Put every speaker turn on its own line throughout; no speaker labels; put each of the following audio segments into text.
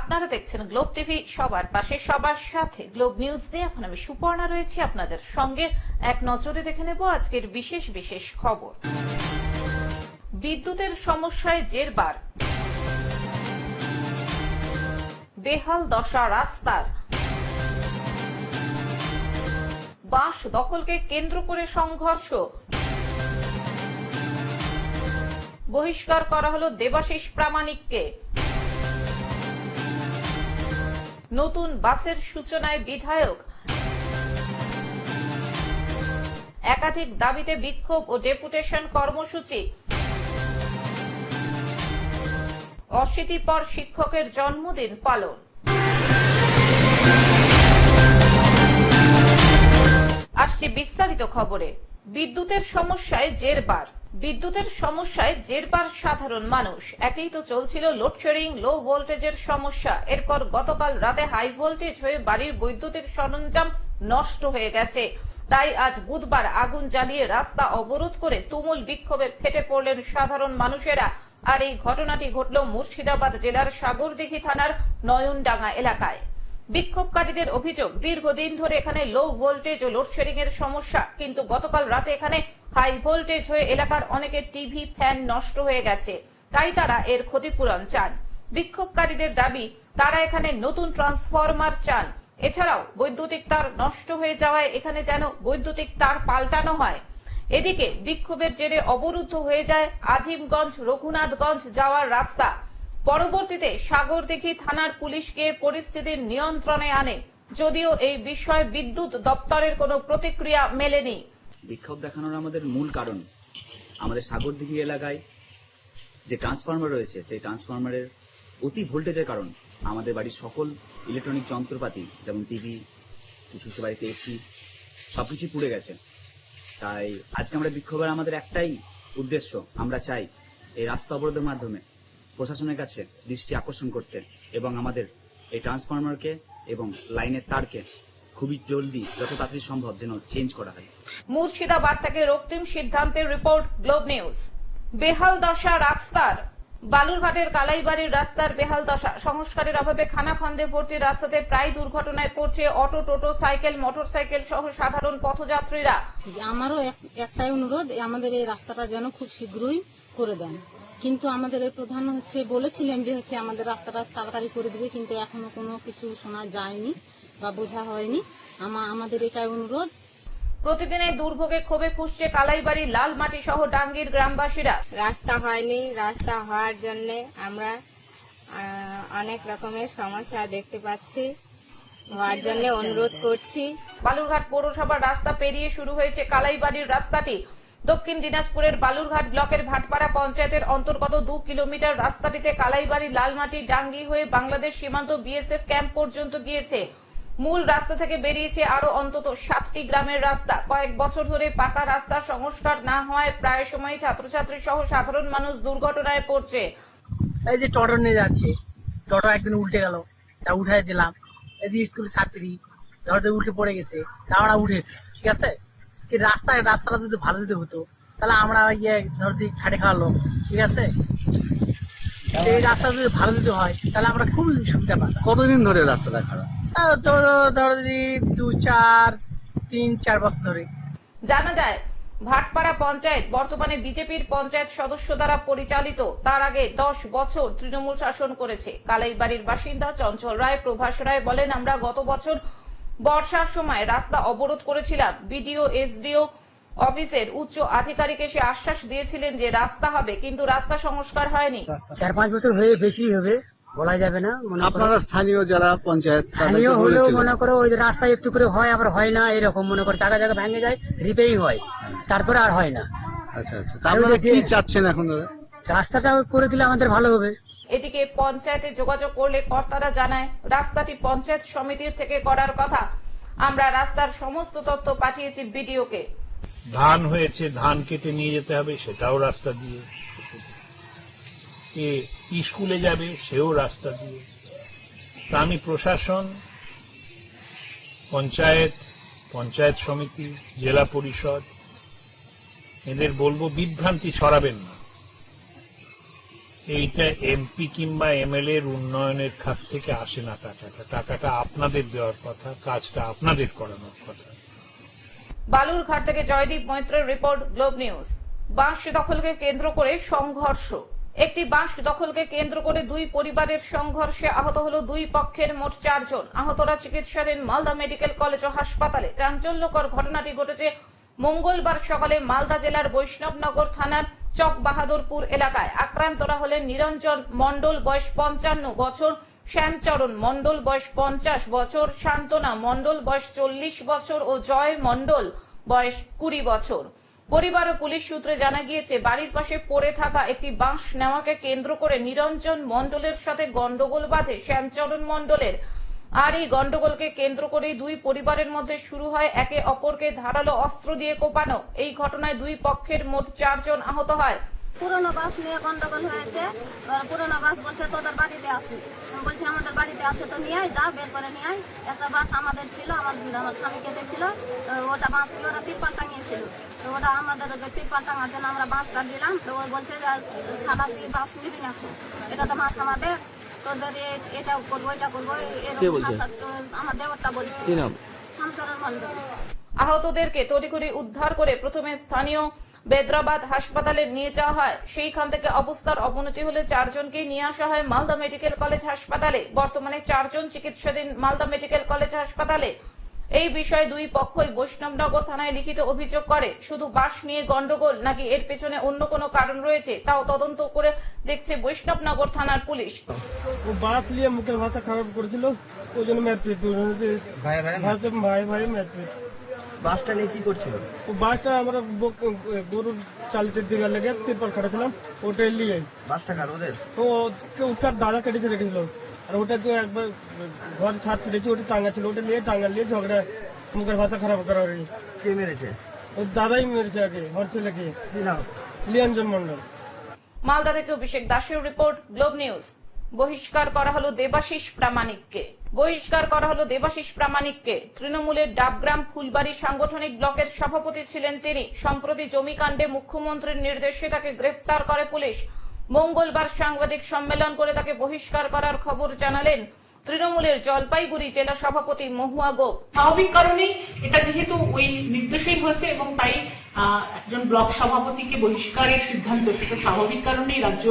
আপনারা দেখছেন globe TV, সবার পাশে সবার সাথে। গ্লোব নিউজ দিয়ে এখন আমি সুপর্ণা রয়েছি আপনাদের সঙ্গে। এক নজরে দেখে নেব আজকের বিশেষ বিশেষ খবর। বিদ্যুতের সমস্যায় জেরবার, বেহাল দশা রাস্তার, বাঁশ দখলকে কেন্দ্র করে সংঘর্ষ, বহিষ্কার করা হলো দেবাশিস প্রামাণিককে, নতুন বাসের সূচনায় বিধায়ক, একাধিক দাবিতে বিক্ষোভ ও ডেপুটেশন কর্মসূচি, অশীতি পর শিক্ষকের জন্মদিন পালন। আসছে বিস্তারিত খবরে। বিদ্যুতের সমস্যায় জেরবার, বিদ্যুতের সমস্যায় জেরবার সাধারণ মানুষ। একেই তো চলছিল লোডশেডিং, লো ভোল্টেজের সমস্যা। এরপর গতকাল রাতে হাই ভোল্টেজ হয়ে বাড়ির বৈদ্যুতিক সরঞ্জাম নষ্ট হয়ে গেছে। তাই আজ বুধবার আগুন জ্বালিয়ে রাস্তা অবরোধ করে তুমুল বিক্ষোভে ফেটে পড়লেন সাধারণ মানুষেরা। আর এই ঘটনাটি ঘটল মুর্শিদাবাদ জেলার সাগরদিঘি থানার নয়নডাঙ্গা এলাকায়। বিক্ষোভকারীদের অভিযোগ, দীর্ঘদিন ধরে এখানে লো ভোল্টেজ ও লোডশেডিং এর সমস্যা, কিন্তু গতকাল রাতে এখানে হাই ভোল্টেজ হয়ে এলাকার অনেকের টিভি, ফ্যান নষ্ট হয়ে গেছে। তাই তারা এর ক্ষতিপূরণ চান। বিক্ষোভকারীদের দাবি, তারা এখানে নতুন ট্রান্সফরমার চান। এছাড়াও বৈদ্যুতিক তার নষ্ট হয়ে যাওয়ায় এখানে যেন বৈদ্যুতিক তার পাল্টানো হয়। এদিকে বিক্ষোভের জেরে অবরুদ্ধ হয়ে যায় আজিমগঞ্জ রঘুনাথগঞ্জ যাওয়ার রাস্তা। পরবর্তীতে সাগরদিঘি থানার পুলিশকে পরিস্থিতির নিয়ন্ত্রণে আনে, যদিও এই বিষয়ে বিদ্যুৎ দপ্তরের কোনো প্রতিক্রিয়া মেলেনি।
বিক্ষোভ দেখানোর আমাদের মূল কারণ, আমাদের সাগরদিঘি এলাকায় যে ট্রান্সফরমার রয়েছে, সেই ট্রান্সফরমারের অতি ভোল্টেজের কারণ আমাদের বাড়ির সকল ইলেকট্রনিক যন্ত্রপাতি, যেমন টিভি, কিছু কিছু বাড়িতে এসি, সবকিছু পুড়ে গেছে। তাই আজকে আমরা বিক্ষোভের আমাদের একটাই উদ্দেশ্য, আমরা চাই এই রাস্তা অবরোধের মাধ্যমে প্রশাসনের কাছে দৃষ্টি আকর্ষণ করতে এবং আমাদের এই ট্রান্সফরমারকে এবং লাইনের তারকে খুবই জলদি, যত তাড়াতাড়ি সম্ভব যেন চেঞ্জ করা হয়।
মুর্শিদাবাদ থেকে রক্তিম সিদ্ধান্তের রিপোর্ট, গ্লোব নিউজ। বেহাল দশা রাস্তার, বালুরঘাটের কালাইবাড়ির রাস্তার বেহাল দশা। সংস্কারের অভাবে খানাখন্দে ভর্তি রাস্তাতে প্রায় দুর্ঘটনায় পড়ছে অটো, টোটো, সাইকেল, মোটরসাইকেল সহ সাধারণ পথযাত্রীরা।
আমারও একটাই অনুরোধ, আমাদের এই রাস্তাটা যেন খুব শীঘ্রই করে দেন। কিন্তু আমাদের এই প্রধান বলেছিলেন যে আমাদের রাস্তাটা তাড়াতাড়ি করে দিবে, কিন্তু এখনো কোনো কিছু শোনা যায়নি বা বোঝা হয়নি। আমাদের এটাই অনুরোধ।
প্রতিদিনের দুর্ভোগে ক্ষোভে ফুঁসছে কালাইবাড়ি, লালমাটি সহ ডাঙ্গির গ্রামবাসীরা।
রাস্তা হয়নি, রাস্তা হওয়ার জন্য আমরা অনেক রকমের সমস্যা দেখতে পাচ্ছি, হওয়ার জন্য অনুরোধ করছি।
বালুরঘাট পৌরসভার রাস্তা পেরিয়ে শুরু হয়েছে কালাইবাড়ির রাস্তাটি। দক্ষিণ দিনাজপুরের বালুরঘাট ব্লকের ভাটপাড়া পঞ্চায়েতের অন্তর্গত 2 কিলোমিটার রাস্তাটিতে কালাইবাড়ি, লালমাটি, ডাঙ্গি হয়ে বাংলাদেশ সীমান্ত বিএসএফ ক্যাম্প পর্যন্ত গিয়েছে। মূল রাস্তা থেকে বেরিয়েছে আরো অন্তত 7টি গ্রামের রাস্তা। কয়েক বছর ধরে পাকা রাস্তার সংস্কার না হওয়ায় প্রায় সময় ছাত্রছাত্রী সহ সাধারণ মানুষ দুর্ঘটনায় পড়ছে।
এই যে টোটো নিয়ে যাচ্ছে, টোটো একদিন উল্টে গেল, তা উঠাই দিলাম। এই যে স্কুল ছাত্রী ধরতে উল্টে পড়ে গেছে, তা আমরা উঠে, ঠিক আছে। কি রাস্তাটা যদি ভালো যদি হতো, তাহলে আমরা ধরছি খাটে খাওয়ালো, ঠিক আছে। এই রাস্তা যদি ভালো যদি হয়, তাহলে আমরা খুব সুবিধা পাই।
কতদিন ধরে রাস্তাটা খারাপ?
ধরো 3-4 বছর ধরে।
জানা যায়, ভাটপাড়া পঞ্চায়েত বর্তমানে বিজেপির পঞ্চায়েত সদস্য দ্বারা পরিচালিত। তার আগে 10 বছর তৃণমূল শাসন করেছে। কালাইবাড়ির বাসিন্দা চঞ্চল রায়, প্রভাস রায় বলেন, আমরা গত বছর বর্ষার সময় রাস্তা অবরোধ করেছিলাম। বিডিও, এসডিও অফিসের উচ্চ আধিকারিক এসে আশ্বাস দিয়েছিলেন যে রাস্তা হবে, কিন্তু রাস্তা সংস্কার হয়নি।
4-5 বছর হয়ে বেশি হবে, বলা যাবে না।
আপনারা স্থানীয় যারা পঞ্চায়েত,
স্থানীয় হলেও মনে করো ওই রাস্তা একটু করে হয়, আবার হয় না, এরকম মনে করো জায়গা জায়গা ভেঙে যায়, রিপেয়ারিং হয়, তারপরে আর হয় না।
আচ্ছা আচ্ছা, আপনারা কি চাচ্ছেন এখন?
রাস্তাটা করে দিলে আমাদের ভালো হবে।
এদিকে পঞ্চায়েতে যোগাযোগ করলে কর্তারা জানায় রাস্তাটি পঞ্চায়েত সমিতির থেকে করার কথা। আমরা রাস্তার সমস্ত তথ্য পাঠিয়েছি বিডিওকে।
ধান হয়েছে, ধান কেটে নিয়ে যেতে হবে, সেটাও রাস্তা দিয়ে। স্কুলে যাবে, সেও রাস্তা দিয়ে। তা আমি প্রশাসন, পঞ্চায়েত, পঞ্চায়েত সমিতি, জেলা পরিষদ এদের বলবো, বিভ্রান্তি ছড়াবেন না। এইটা এমপি কিংবা এমএলএ এর উন্নয়নের খাত থেকে আসে না টাকাটা আপনাদের দেওয়ার কথা, কাজটা আপনাদের করানোর কথা।
বালুরঘাট থেকে জয়দীপ মৈত্রের রিপোর্ট, গ্লোব নিউজ। বাঁশ দখলকে কেন্দ্র করে সংঘর্ষ। একটি বাঁশ দখলকে কেন্দ্র করে দুই পরিবারের সংঘর্ষে আহত হলো দুই পক্ষের মোট 4 জন। আহতরা চিকিৎসাধীন মালদা মেডিকেল কলেজ ও হাসপাতালে। চাঞ্চল্যকর ঘটনাটি ঘটেছে মঙ্গলবার সকালে মালদা জেলার বৈষ্ণবনগর থানার চক বাহাদুরপুর এলাকায়। আক্রান্তরা হলেন নিরঞ্জন মণ্ডল, বয়স 55 বছর, শ্যামচরণ মণ্ডল, বয়স 50 বছর, শান্তনা মণ্ডল, বয়স 40 বছর ও জয় মণ্ডল, বয়স 20 বছর। পরিবার ও পুলিশ সূত্রে জানা গিয়েছে, বাড়ির পাশে পড়ে থাকা একটি বাঁশ নেওয়াকে কেন্দ্র করে নিরঞ্জন মণ্ডলের সাথে গন্ডগোল বাঁধে শ্যামচরণ মণ্ডলের। আর এই গন্ডগোলকে কেন্দ্র করেই দুই পরিবারের মধ্যে শুরু হয় একে অপরকে ধারালো অস্ত্র দিয়ে কোপানো। এই ঘটনায় দুই পক্ষের মোট 4 জন আহত হয়।
পুরোনো বাস নিয়ে গন্ডগোল হয়েছে। পুরোনো বাস বলছে তোদের বাড়িতে আছে, বলছে আমাদের বাড়িতে আছে, তো নিয়ে আয়, যা বের করে নিয়ে আয়। একটা বাস আমাদের ছিল, আমার স্বামীকে দিয়েছিল, ওটা বাস দিয়ে ওরা তিরপাল টাঙিয়েছিল, তো ওটা আমাদের তিরপাল টাঙার জন্য আমরা বাসটা দিলাম। তো ও বলছে সাদা দিয়ে বাস নিবি না, এটা তো বাস আমাদের, তোদের এটা করবো এটা করবো, এরকম আমার দেবরটা বলছে। শামচরণ মণ্ডল।
আহতদেরকে তড়িঘড়ি উদ্ধার করে প্রথমে স্থানীয় বেদরাবাদ হাসপাতালে নিয়ে যাওয়া হয়। সেইখান থেকে অবস্থার অবনতি হলে 4 জনকে নিয়ে আসা হয় মালদা মেডিকেল কলেজ হাসপাতালে। বর্তমানে 4 জন চিকিৎসাধীন মালদা মেডিকেল কলেজ হাসপাতালে। এই বিষয়ে দুই পক্ষই বৈষ্ণবনগর থানায় লিখিত অভিযোগ করে। শুধু বাস নিয়ে গন্ডগোল নাকি এর পেছনে অন্য কোনো কারণ রয়েছে তাও তদন্ত করে দেখছে বৈষ্ণবনগর থানার পুলিশ।
ও বাস নিয়ে মুখের ভাষা খারাপ করেছিল, ওই জন্য মারপিট, ভাই ভাই মারপিট।
বাসটা নিয়ে কি করছিল?
ও বাসটা আমরা গরুর চালিতে দিকে লেগে তিরপাল খাটাছিলাম, ওটাই নিয়ে।
বাসটা কার ওদের?
তো তার দাদা কেটেছে রেখেছিল, আর ওটা তো একবার ঘর ছাদ ফেটেছে, ওটা টাঙ্গা ছিল, ওটা নিয়ে টাঙ্গা নিয়ে ঝগড়া, মুখের ভাষা খারাপ করা হয়নি।
কে মেরেছে?
ওর দাদাই মেরেছে আগে, ওর ছেলেকে।
কি নাম?
নিরঞ্জন মণ্ডল।
মালদা থেকে অভিষেক দাসের রিপোর্ট, গ্লোব নিউজ। বহিষ্কার করা হলো দেবাশিস প্রামাণিককে। বহিষ্কার করা হলো দেবাশিস প্রামাণিককে। তৃণমূলের ডাবগ্রাম ফুলবাড়ি সাংগঠনিক ব্লকের সভাপতি ছিলেন তিনি। সম্প্রতি জমিকাণ্ডে মুখ্যমন্ত্রীর নির্দেশে তাকে গ্রেফতার করে পুলিশ। মঙ্গলবার সাংবাদিক সম্মেলন করে তাকে বহিষ্কার করার খবর জানালেন তৃণমূলের জলপাইগুড়ি জেলা সভাপতি মহুয়া গোপ।
স্বাভাবিক কারণেই এটা যেহেতু ওই নির্দেশেই হয়েছে এবং তাই একজন ব্লক সভাপতিকে বহিষ্কারের সিদ্ধান্ত, সেটা স্বাভাবিক কারণেই রাজ্য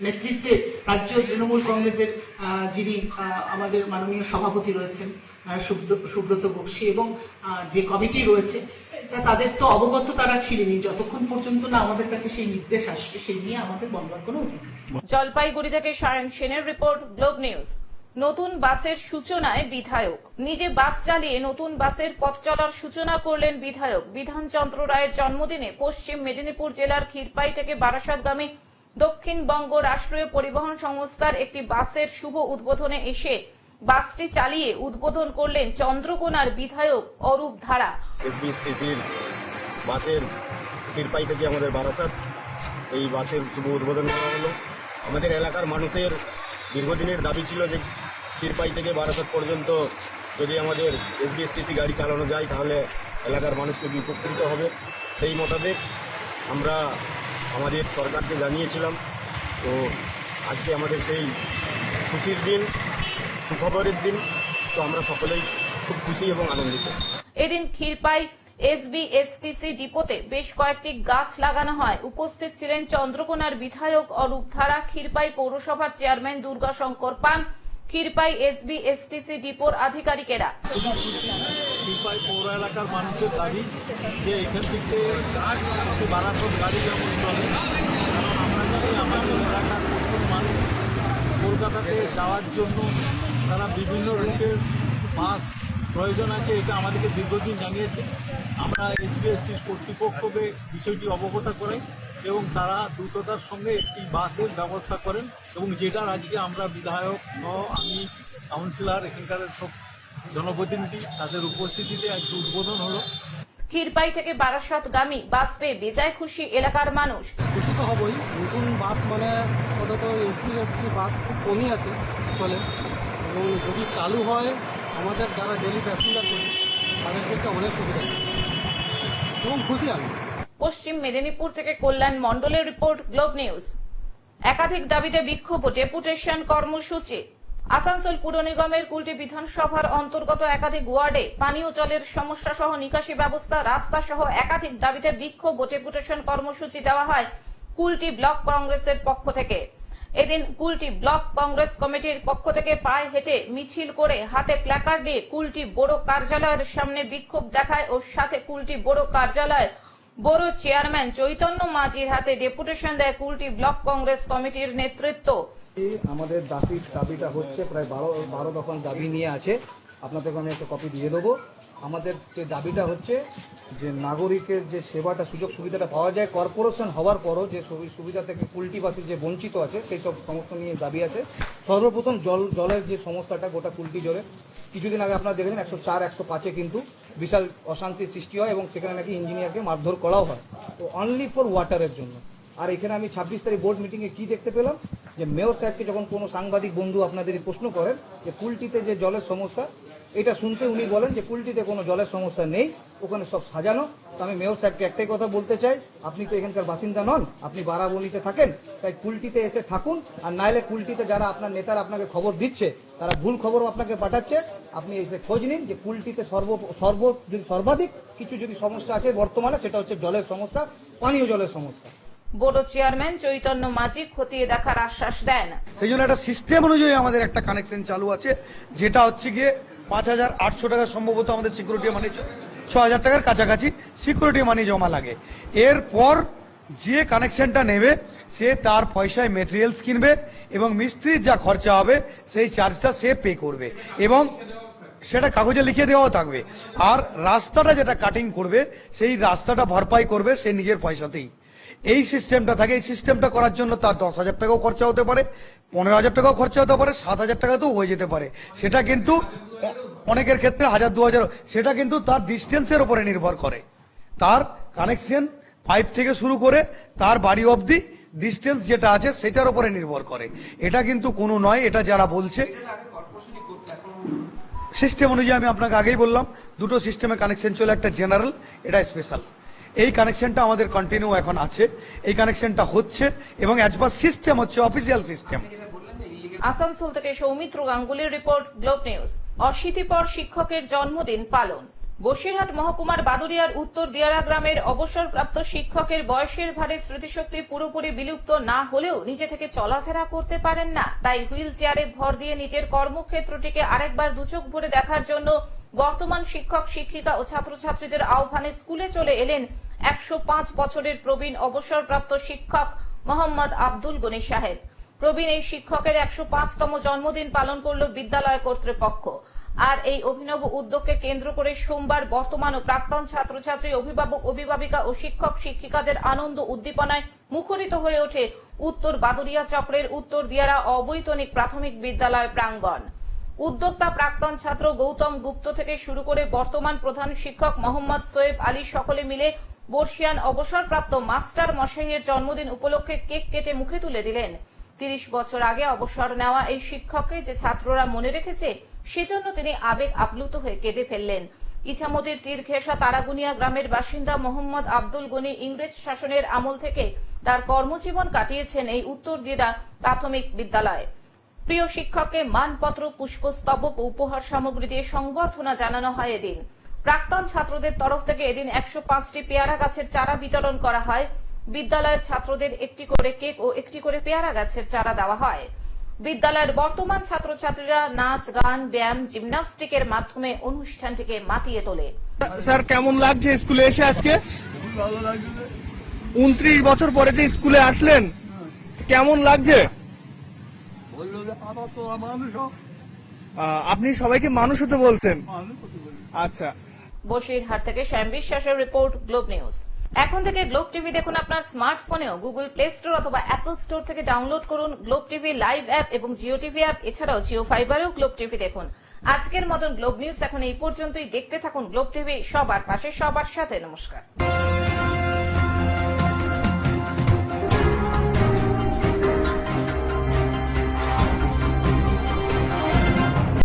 নেতৃত্বের, রাজ্য তৃণমূল কংগ্রেসের যিনি আমাদের মাননীয় সভাপতি রয়েছেন সুব্রত বক্সী এবং যে কমিটি রয়েছে তাদের তো অবগত তারা ছিলেনই, যতক্ষণ পর্যন্ত না আমাদের কাছে সেই নির্দেশ আসবে সেই নিয়ে আমাদের বলবার কোনো অধিকার নেই।
জলপাইগুড়ি থেকে সায়ন সেনের রিপোর্ট, গ্লোব নিউজ। নতুন বাসের সূচনায় বিধায়ক। নিজে বাস চালিয়ে নতুন বাসের পথ চলার সূচনা করলেন বিধায়ক। বিধানচন্দ্র রায়ের জন্মদিনে পশ্চিম মেদিনীপুর জেলার ক্ষীরপাই থেকে বারাসাতগামী দক্ষিণবঙ্গ রাষ্ট্রীয় পরিবহন সংস্থার একটি বাসের শুভ উদ্বোধনে এসে বাসটি চালিয়ে উদ্বোধন করলেন চন্দ্রকোনার বিধায়ক অরূপ ধারা।
এসবিএসটিসির বাসের ক্ষীরপাই থেকে আমাদের বারাসাত, এই বাসের শুভ উদ্বোধন করা হলো। আমাদের এলাকার মানুষের দীর্ঘদিনের দাবি ছিল যে ক্ষীরপাই থেকে বারাসাত পর্যন্ত যদি আমাদের এসবিএসটিসি গাড়ি চালানো যায় তাহলে এলাকার মানুষ খুবই উপকৃত হবে। সেই মোতাবেক আমরা আমাদের সরকারকে জানিয়েছিলাম। তো আজকে আমাদের সেই খুশির দিন, সুখবরের দিন। তো আমরা সকলেই খুব খুশি এবং আনন্দিত।
এদিন ক্ষীরপাই এসবিএসটিসি ডিপোতে বেশ কয়েকটি গাছ লাগানো হয়। উপস্থিত ছিলেন চন্দ্রকোনার বিধায়ক অরূপ ধারা, ক্ষীরপাই পৌরসভার চেয়ারম্যান দুর্গাশঙ্কর পান, ক্ষীরপাই এসবিএসটিসি ডিপোর আধিকারিকেরা।
ক্ষীরপাই পৌর এলাকার মানুষের দাবি যে এখান থেকে বারাসাত গাড়ি যেমন চলে, কারণ আমরা জানি আমাদের এলাকার প্রচুর মানুষ কলকাতাতে যাওয়ার জন্য তারা বিভিন্ন রুটের বাস প্রয়োজন আছে। এটা আমাদেরকে দীর্ঘদিন জানিয়েছে। আমরা এসবিএসটি কর্তৃপক্ষকে বিষয়টি অবগত করাই এবং তারা দ্রুততার সঙ্গে একটি বাসের ব্যবস্থা করেন এবং যেটার আজকে আমরা বিধায়ক আমি কাউন্সিলর এখানকার সব জনপ্রতিনিধি তাদের উপস্থিতিতে আজকে উদ্বোধন হলো।
ক্ষীরপাই থেকে বারাসাতগামী বাস পেয়ে বেজায় খুশি এলাকার মানুষ।
খুশি তো হবই, নতুন বাস মানে অন্তত এসবিএসটি বাস খুব কমই আছে চলে, এবং যদি চালু হয় আমাদের যারা ডেলি প্যাসেঞ্জার করি তাদের ক্ষেত্রে অনেক সুবিধা এবং খুশি আমি।
পশ্চিম মেদিনীপুর থেকে কল্যাণ মণ্ডলের রিপোর্ট, গ্লোব নিউজ। একাধিক দাবিতে বিক্ষোভ ও ডেপুটেশন কর্মসূচি। আসানসোল পুর নিগমের কুলটি বিধানসভার অন্তর্গত একাধিক ওয়ার্ডে পানীয় জলের সমস্যা সহ নিকাশি ব্যবস্থা, রাস্তা সহ একাধিক দাবিতে বিক্ষোভ ও ডেপুটেশন কর্মসূচি দেওয়া হয় কুলটি ব্লক কংগ্রেসের পক্ষ থেকে। এদিন কুলটি ব্লক কংগ্রেস কমিটির পক্ষ থেকে পায়ে হেঁটে মিছিল করে হাতে প্ল্যাকার্ড নিয়ে কুলটি বড় কার্যালয়ের সামনে বিক্ষোভ দেখায় ও সাথে কুলটি বড় কার্যালয়ের বড় চেয়ারম্যান চৈতন্য মাঝির হাতে ডেপুটেশন দেয় কুলটি ব্লক কংগ্রেস কমিটির নেতৃত্ব।
আমাদের দাবিটা হচ্ছে প্রায় 12 দফা দাবি নিয়ে আছে, আপনাদেরকে আমি একটা কপি দিয়ে দেবো। আমাদের যে দাবিটা হচ্ছে যে নাগরিকের যে সেবাটা সুযোগ সুবিধাটা পাওয়া যায় কর্পোরেশন হওয়ার পরও যে সুবিধা থেকে কুলটিবাসী যে বঞ্চিত আছে সেই সব সমস্ত নিয়ে দাবি আছে। সর্বপ্রথম জলের যে সমস্যাটা গোটা কুলটি জলে কিছুদিন আগে আপনারা দেখেছেন 104, 105-এ কিন্তু বিশাল অশান্তির সৃষ্টি হয় এবং সেখানে নাকি ইঞ্জিনিয়ারকে মারধর করাও হয়, তো অনলি ফর ওয়াটারের জন্য। আর এখানে আমি 26 তারিখ বোর্ড মিটিংয়ে কি দেখতে পেলাম যে মেয়র সাহেবকে যখন কোনো সাংবাদিক বন্ধু আপনাদের প্রশ্ন করেন যে কুলটিতে যে জলের সমস্যা, এটা শুনতে উনি বলেন যে কুলটিতে কোনো জলের সমস্যা নেই, ওখানে সব সাজানো। তো আমি মেয়র সাহেবকে একটাই কথা বলতে চাই, আপনি তো এখানকার বাসিন্দা নন, আপনি বারাবণীতে থাকেন, তাই কুলটিতে এসে থাকুন। আর নাইলে কুলটিতে যারা আপনার নেতারা আপনাকে খবর দিচ্ছে তারা ভুল খবরও আপনাকে পাঠাচ্ছে, আপনি এসে খোঁজ নিন যে কুলটিতে যদি সর্বাধিক কিছু যদি সমস্যা আছে বর্তমানে সেটা হচ্ছে জলের সমস্যা, পানীয় জলের সমস্যা।
বড় চেয়ারম্যান চৈতন্য মাঝি খতিয়ে দেখার আশ্বাস দেন।
সেই জন্য একটা সিস্টেম অনুযায়ী আমাদের একটা কানেকশন চালু আছে, যেটা হচ্ছে গিয়ে 5,800 টাকা সম্ভবত আমাদের সিকিউরিটি মানি, 6,000 টাকার কাছাকাছি সিকিউরিটি মানি জমা লাগে। এরপর যে কানেকশনটা নেবে সে তার পয়সায় মেটেরিয়ালস কিনবে এবং মিস্ত্রির যা খরচা হবে সেই চার্জটা সে পে করবে এবং সেটা কাগজে লিখে দেওয়াও থাকবে। আর রাস্তাটা যেটা কাটিং করবে সেই রাস্তাটা ভরপাই করবে সে নিজের পয়সাতেই। এই সিস্টেমটা থাকে। এই সিস্টেমটা করার জন্য তার 10,000 টাকাও খরচা হতে পারে, 15,000 টাকাও খরচা হতে পারে, 7,000 টাকাতেও হয়ে যেতে পারে। সেটা কিন্তু অনেকের ক্ষেত্রে 1,000, 2,000, সেটা কিন্তু তার ডিস্টেন্সের উপরে নির্ভর করে। তার কানেকশন পাইপ থেকে শুরু করে তার বাড়ি অবধি ডিস্টেন্স যেটা আছে সেটার উপরে নির্ভর করে। এটা কিন্তু কোনো নয়, এটা যারা বলছে সিস্টেম অনুযায়ী আমি আপনাকে আগেই বললাম দুটো সিস্টেমে কানেকশন চলে, একটা জেনারেল, এটা স্পেশাল। এই কানেকশনটা আমাদের কন্টিনিউ এখন আছে, এই কানেকশনটা হচ্ছে এবং অ্যাজ পার সিস্টেম হচ্ছে অফিসিয়াল সিস্টেম।
আসানসোল থেকে সৌমিত্র গাঙ্গুলির রিপোর্ট, গ্লোব নিউজ। অশীতিপর শিক্ষকের জন্মদিন পালন। বসিরহাট মহকুমার বাদুরিয়ার উত্তর দিয়ারা গ্রামের অবসরপ্রাপ্ত শিক্ষকের বয়সের ভারে স্মৃতিশক্তি পুরোপুরি বিলুপ্ত না হলেও নিজে থেকে চলাফেরা করতে পারেন না, তাই হুইল চেয়ারে ভর দিয়ে নিজের কর্মক্ষেত্রটিকে আরেকবার দুচোখ ভরে দেখার জন্য বর্তমান শিক্ষক, শিক্ষিকা ও ছাত্রছাত্রীদের আহ্বানে স্কুলে চলে এলেন 105 বছরের প্রবীণ অবসরপ্রাপ্ত শিক্ষক মোহাম্মদ আব্দুল গনি সাহেব। প্রবীণ এই শিক্ষকের 105তম জন্মদিন পালন করল বিদ্যালয় কর্তৃপক্ষ। আর এই অভিনব উদ্যোগকে কেন্দ্র করে সোমবার বর্তমান ও প্রাক্তন ছাত্রছাত্রী, অভিভাবক, অভিভাবিকা ও শিক্ষক শিক্ষিকাদের আনন্দ উদ্দীপনায় মুখরিত হয়ে ওঠে উত্তর বাদুরিয়া চক্রের উত্তর দিয়ারা অবৈতনিক প্রাথমিক বিদ্যালয় প্রাঙ্গণ। উদ্যোক্তা প্রাক্তন ছাত্র গৌতম গুপ্ত থেকে শুরু করে বর্তমান প্রধান শিক্ষক মোহাম্মদ সোয়েব আলী সকলে মিলে বর্ষিয়ান অবসরপ্রাপ্ত মাস্টার মশাইয়ের জন্মদিন উপলক্ষে কেক কেটে মুখে তুলে দিলেন। 30 বছর আগে অবসর নেওয়া এই শিক্ষককে যে ছাত্ররা মনে রেখেছে সেজন্য তিনি আবেগ আপ্লুত হয়ে কেঁদে ফেললেন। ইছামতির তীরঘেঁষা তারাগুনিয়া গ্রামের বাসিন্দা মোহাম্মদ আব্দুল গনি ইংরেজ শাসনের আমল থেকে তার কর্মজীবন কাটিয়েছেন এই উত্তর দিয়ারা প্রাথমিক বিদ্যালয়ে। প্রিয় শিক্ষককে মানপত্র, পুষ্পস্তবক ও উপহার সামগ্রী দিয়ে সংবর্ধনা জানানো হয় এদিন। প্রাক্তন ছাত্রদের তরফ থেকে এদিন 105টি পেয়ারা গাছের চারা বিতরণ করা হয়। বিদ্যালয়ের ছাত্রদের একটি করে কেক ও একটি করে পেয়ারা গাছের চারা দেওয়া হয়। বিদ্যালয়ের বর্তমান ছাত্রছাত্রীরা নাচ, গান, ব্যায়াম, জিমন্যাস্টিকের মাধ্যমে অনুষ্ঠানটিকে মাতিয়ে তোলে।
স্যার, কেমন লাগছে স্কুলে এসে আজকে? 29 বছর পরে যে স্কুলে আসলেন, কেমন লাগছে? আপনি সবাইকে মানুষ হতে বলছেন? আচ্ছা।
বসিরহাট থেকে শ্যাম বিশ্বাসের রিপোর্ট, গ্লোব নিউজ। এখন থেকে গ্লোব টিভি দেখুন আপনার স্মার্টফোনেও। গুগল প্লে স্টোর অথবা অ্যাপল স্টোর থেকে ডাউনলোড করুন গ্লোব টিভি লাইভ অ্যাপ এবং জিও টিভি অ্যাপ। এছাড়াও জিও ফাইবারেও গ্লোব টিভি দেখুন। আজকের মতন গ্লোব নিউজ এখন এই পর্যন্তই। দেখতে থাকুন গ্লোব টিভি, সবার পাশে, সবার সাথে। নমস্কার।